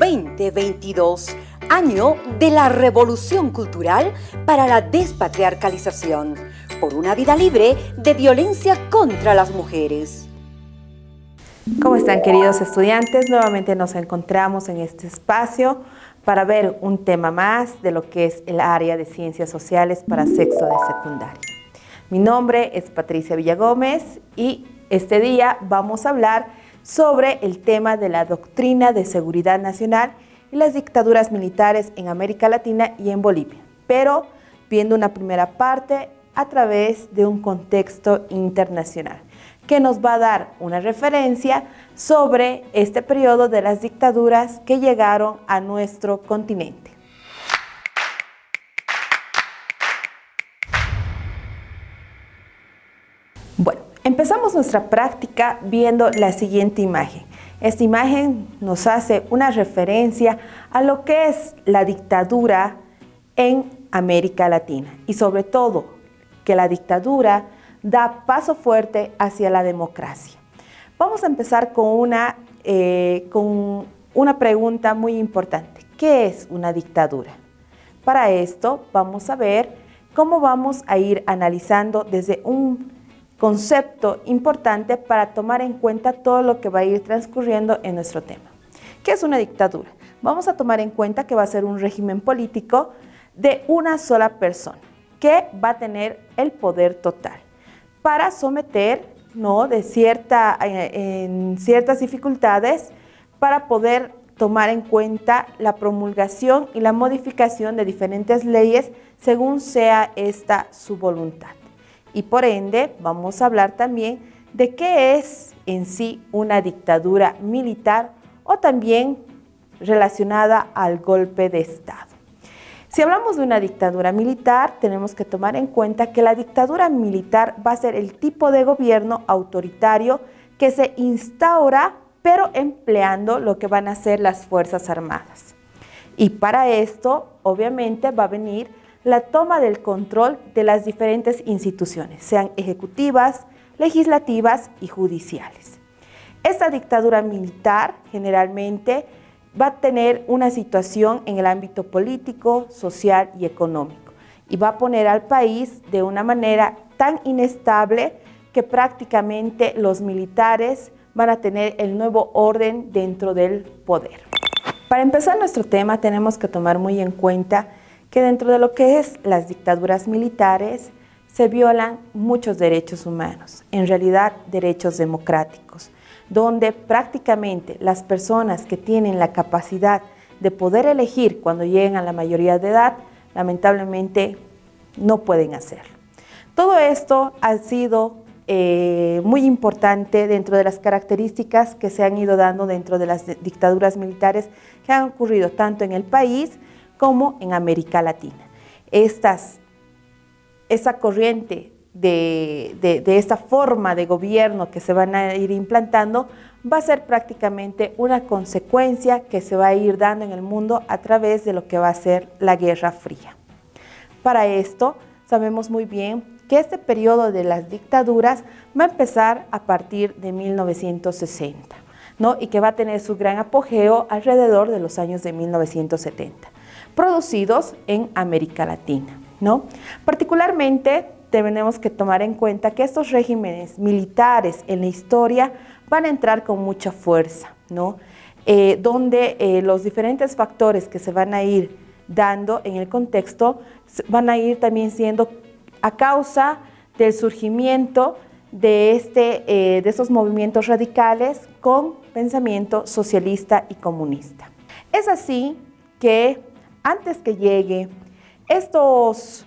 2022, año de la revolución cultural para la despatriarcalización, por una vida libre de violencia contra las mujeres. ¿Cómo están, queridos estudiantes? Nuevamente nos encontramos en este espacio para ver un tema más de lo que es el área de Ciencias Sociales para sexto de secundaria. Mi nombre es Patricia Villagómez y este día vamos a hablar sobre el tema de la doctrina de seguridad nacional y las dictaduras militares en América Latina y en Bolivia, pero viendo una primera parte a través de un contexto internacional que nos va a dar una referencia sobre este periodo de las dictaduras que llegaron a nuestro continente. Bueno, empezamos nuestra práctica viendo la siguiente imagen. Esta imagen nos hace una referencia a lo que es la dictadura en América Latina y sobre todo que la dictadura da paso fuerte hacia la democracia. Vamos a empezar con una pregunta muy importante. ¿Qué es una dictadura? Para esto vamos a ver cómo vamos a ir analizando desde un concepto importante para tomar en cuenta todo lo que va a ir transcurriendo en nuestro tema. ¿Qué es una dictadura? Vamos a tomar en cuenta que va a ser un régimen político de una sola persona que va a tener el poder total para someter, en ciertas dificultades para poder tomar en cuenta la promulgación y la modificación de diferentes leyes según sea esta su voluntad. Y por ende vamos a hablar también de qué es en sí una dictadura militar o también relacionada al golpe de Estado. Si hablamos de una dictadura militar, tenemos que tomar en cuenta que la dictadura militar va a ser el tipo de gobierno autoritario que se instaura, pero empleando lo que van a ser las Fuerzas Armadas. Y para esto, obviamente, va a venir la toma del control de las diferentes instituciones, sean ejecutivas, legislativas y judiciales. Esta dictadura militar generalmente va a tener una situación en el ámbito político, social y económico y va a poner al país de una manera tan inestable que prácticamente los militares van a tener el nuevo orden dentro del poder. Para empezar nuestro tema tenemos que tomar muy en cuenta que dentro de lo que es las dictaduras militares se violan muchos derechos humanos, en realidad derechos democráticos, donde prácticamente las personas que tienen la capacidad de poder elegir cuando lleguen a la mayoría de edad, lamentablemente no pueden hacerlo. Todo esto ha sido muy importante dentro de las características que se han ido dando dentro de las dictaduras militares que han ocurrido tanto en el país como en América Latina. Esa corriente de esta forma de gobierno que se van a ir implantando va a ser prácticamente una consecuencia que se va a ir dando en el mundo a través de lo que va a ser la Guerra Fría. Para esto sabemos muy bien que este periodo de las dictaduras va a empezar a partir de 1960, y que va a tener su gran apogeo alrededor de los años de 1970, producidos en América Latina, Particularmente tenemos que tomar en cuenta que estos regímenes militares en la historia van a entrar con mucha fuerza, donde los diferentes factores que se van a ir dando en el contexto van a ir también siendo a causa del surgimiento de estos movimientos radicales con pensamiento socialista y comunista. Es así que antes que llegue estos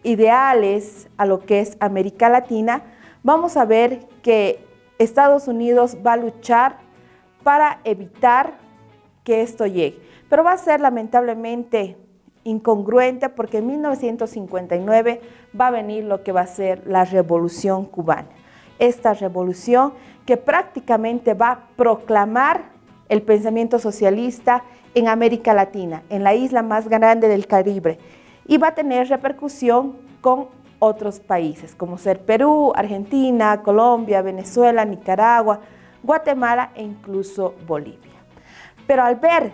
ideales a lo que es América Latina, vamos a ver que Estados Unidos va a luchar para evitar que esto llegue, pero va a ser lamentablemente incongruente porque en 1959 va a venir lo que va a ser la Revolución Cubana. Esta revolución que prácticamente va a proclamar el pensamiento socialista en América Latina, en la isla más grande del Caribe, y va a tener repercusión con otros países, como ser Perú, Argentina, Colombia, Venezuela, Nicaragua, Guatemala e incluso Bolivia. Pero al ver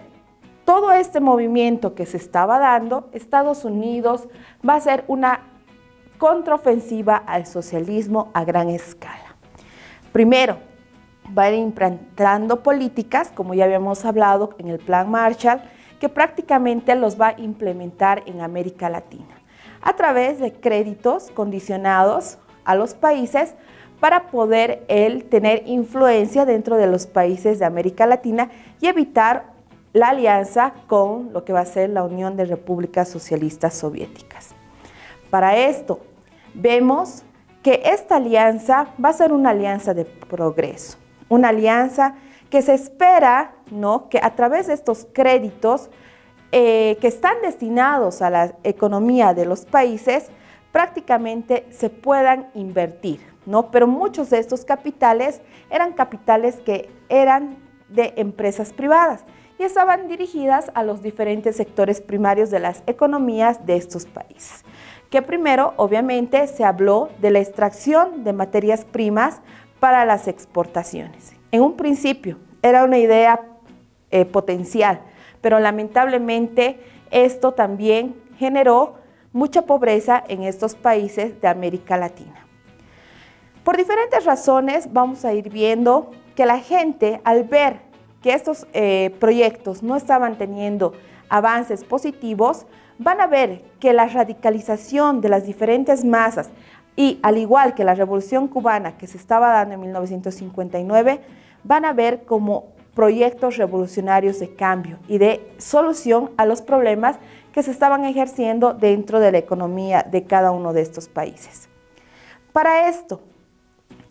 todo este movimiento que se estaba dando, Estados Unidos va a hacer una contraofensiva al socialismo a gran escala. Primero, va a ir implantando políticas, como ya habíamos hablado en el Plan Marshall, que prácticamente los va a implementar en América Latina, a través de créditos condicionados a los países para poder él tener influencia dentro de los países de América Latina y evitar la alianza con lo que va a ser la Unión de Repúblicas Socialistas Soviéticas. Para esto, vemos que esta alianza va a ser una alianza de progreso, una alianza que se espera, ¿no?, que a través de estos créditos que están destinados a la economía de los países, prácticamente se puedan invertir, ¿no? Pero muchos de estos capitales eran capitales que eran de empresas privadas y estaban dirigidas a los diferentes sectores primarios de las economías de estos países. Que primero, obviamente, se habló de la extracción de materias primas para las exportaciones. En un principio era una idea potencial, pero lamentablemente esto también generó mucha pobreza en estos países de América Latina. Por diferentes razones vamos a ir viendo que la gente, al ver que estos proyectos no estaban teniendo avances positivos, van a ver que la radicalización de las diferentes masas y al igual que la Revolución Cubana que se estaba dando en 1959, van a ver como proyectos revolucionarios de cambio y de solución a los problemas que se estaban ejerciendo dentro de la economía de cada uno de estos países. Para esto,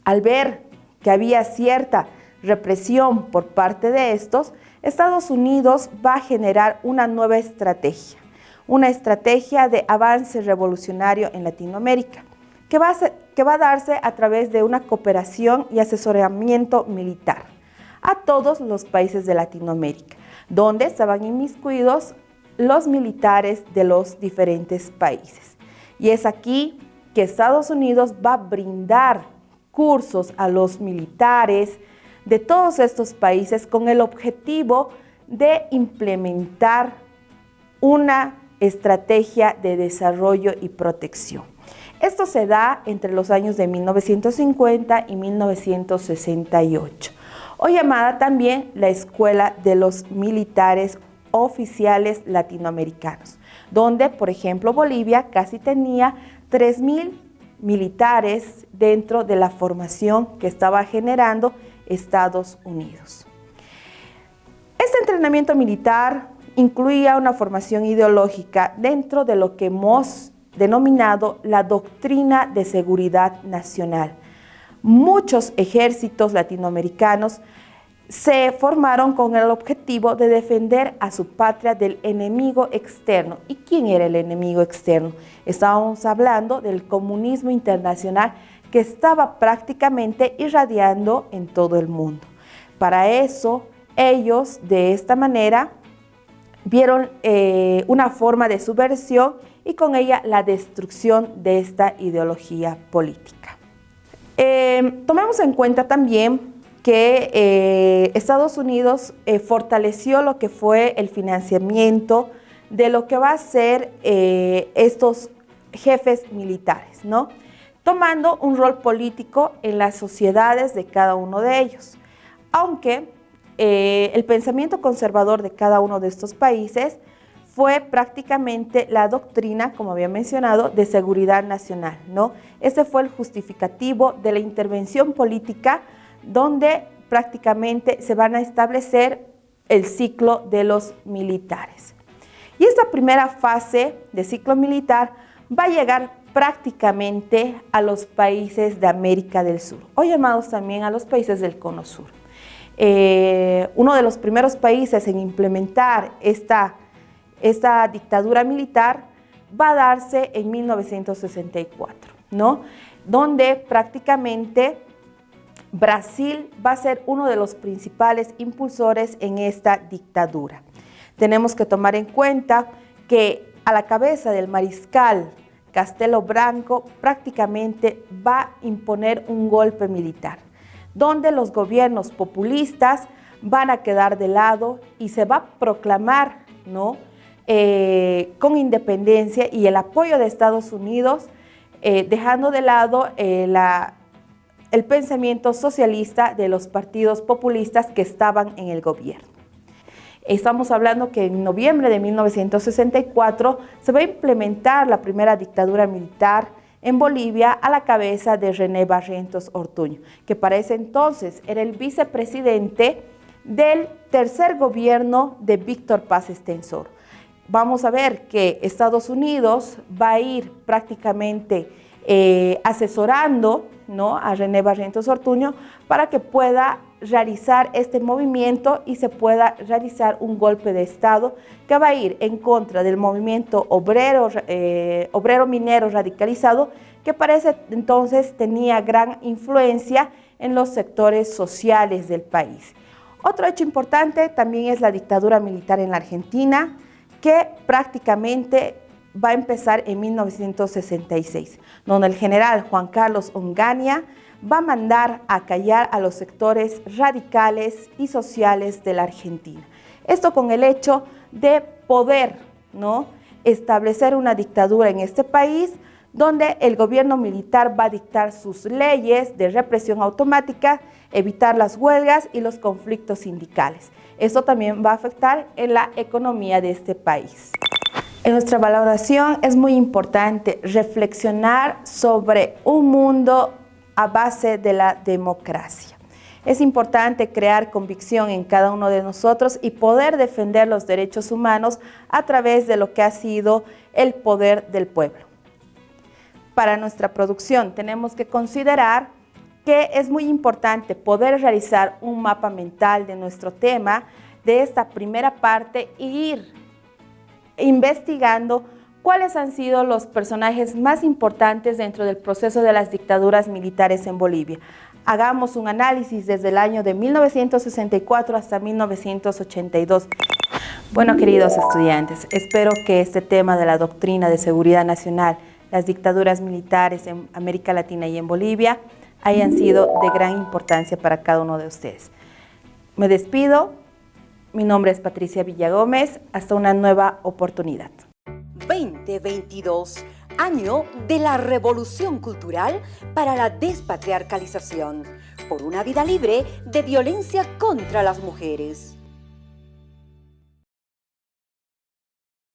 al ver que había cierta represión por parte de estos, Estados Unidos va a generar una nueva estrategia, una estrategia de avance revolucionario en Latinoamérica, que va a darse a través de una cooperación y asesoramiento militar a todos los países de Latinoamérica, donde estaban inmiscuidos los militares de los diferentes países. Y es aquí que Estados Unidos va a brindar cursos a los militares de todos estos países con el objetivo de implementar una estrategia de desarrollo y protección. Esto se da entre los años de 1950 y 1968, o llamada también la Escuela de los Militares Oficiales Latinoamericanos, donde, por ejemplo, Bolivia casi tenía 3,000 militares dentro de la formación que estaba generando Estados Unidos. Este entrenamiento militar incluía una formación ideológica dentro de lo que hemos denominado la doctrina de seguridad nacional. Muchos ejércitos latinoamericanos se formaron con el objetivo de defender a su patria del enemigo externo. ¿Y quién era el enemigo externo? Estábamos hablando del comunismo internacional que estaba prácticamente irradiando en todo el mundo. Para eso, ellos de esta manera vieron una forma de subversión y con ella la destrucción de esta ideología política. Tomemos en cuenta también que Estados Unidos fortaleció lo que fue el financiamiento de lo que va a ser estos jefes militares, ¿no?, tomando un rol político en las sociedades de cada uno de ellos. Aunque el pensamiento conservador de cada uno de estos países fue prácticamente la doctrina, como había mencionado, de seguridad nacional, ¿no? Ese fue el justificativo de la intervención política donde prácticamente se van a establecer el ciclo de los militares. Y esta primera fase de ciclo militar va a llegar prácticamente a los países de América del Sur, o llamados también a los países del Cono Sur. Uno de los primeros países en implementar esta dictadura militar va a darse en 1964, ¿no?, donde prácticamente Brasil va a ser uno de los principales impulsores en esta dictadura. Tenemos que tomar en cuenta que a la cabeza del mariscal Castelo Branco prácticamente va a imponer un golpe militar, donde los gobiernos populistas van a quedar de lado y se va a proclamar ¿no? Con independencia y el apoyo de Estados Unidos, dejando de lado el pensamiento socialista de los partidos populistas que estaban en el gobierno. Estamos hablando que en noviembre de 1964 se va a implementar la primera dictadura militar en Bolivia a la cabeza de René Barrientos Ortuño, que para ese entonces era el vicepresidente del tercer gobierno de Víctor Paz Estenssoro. Vamos a ver que Estados Unidos va a ir prácticamente asesorando, ¿no?, a René Barrientos Ortuño para que pueda realizar este movimiento y se pueda realizar un golpe de Estado que va a ir en contra del movimiento obrero minero radicalizado, que para ese entonces tenía gran influencia en los sectores sociales del país. Otro hecho importante también es la dictadura militar en la Argentina, que prácticamente va a empezar en 1966, donde el general Juan Carlos Onganía va a mandar a callar a los sectores radicales y sociales de la Argentina. Esto con el hecho de poder, ¿no?, establecer una dictadura en este país donde el gobierno militar va a dictar sus leyes de represión automática, evitar las huelgas y los conflictos sindicales. Esto también va a afectar en la economía de este país. En nuestra valoración es muy importante reflexionar sobre un mundo a base de la democracia. Es importante crear convicción en cada uno de nosotros y poder defender los derechos humanos a través de lo que ha sido el poder del pueblo. Para nuestra producción tenemos que considerar que es muy importante poder realizar un mapa mental de nuestro tema, de esta primera parte, e ir investigando cuáles han sido los personajes más importantes dentro del proceso de las dictaduras militares en Bolivia. Hagamos un análisis desde el año de 1964 hasta 1982. Bueno, queridos estudiantes, espero que este tema de la doctrina de seguridad nacional, las dictaduras militares en América Latina y en Bolivia, hayan sido de gran importancia para cada uno de ustedes. Me despido. Mi nombre es Patricia Villagómez. Hasta una nueva oportunidad. 2022, año de la revolución cultural para la despatriarcalización, por una vida libre de violencia contra las mujeres.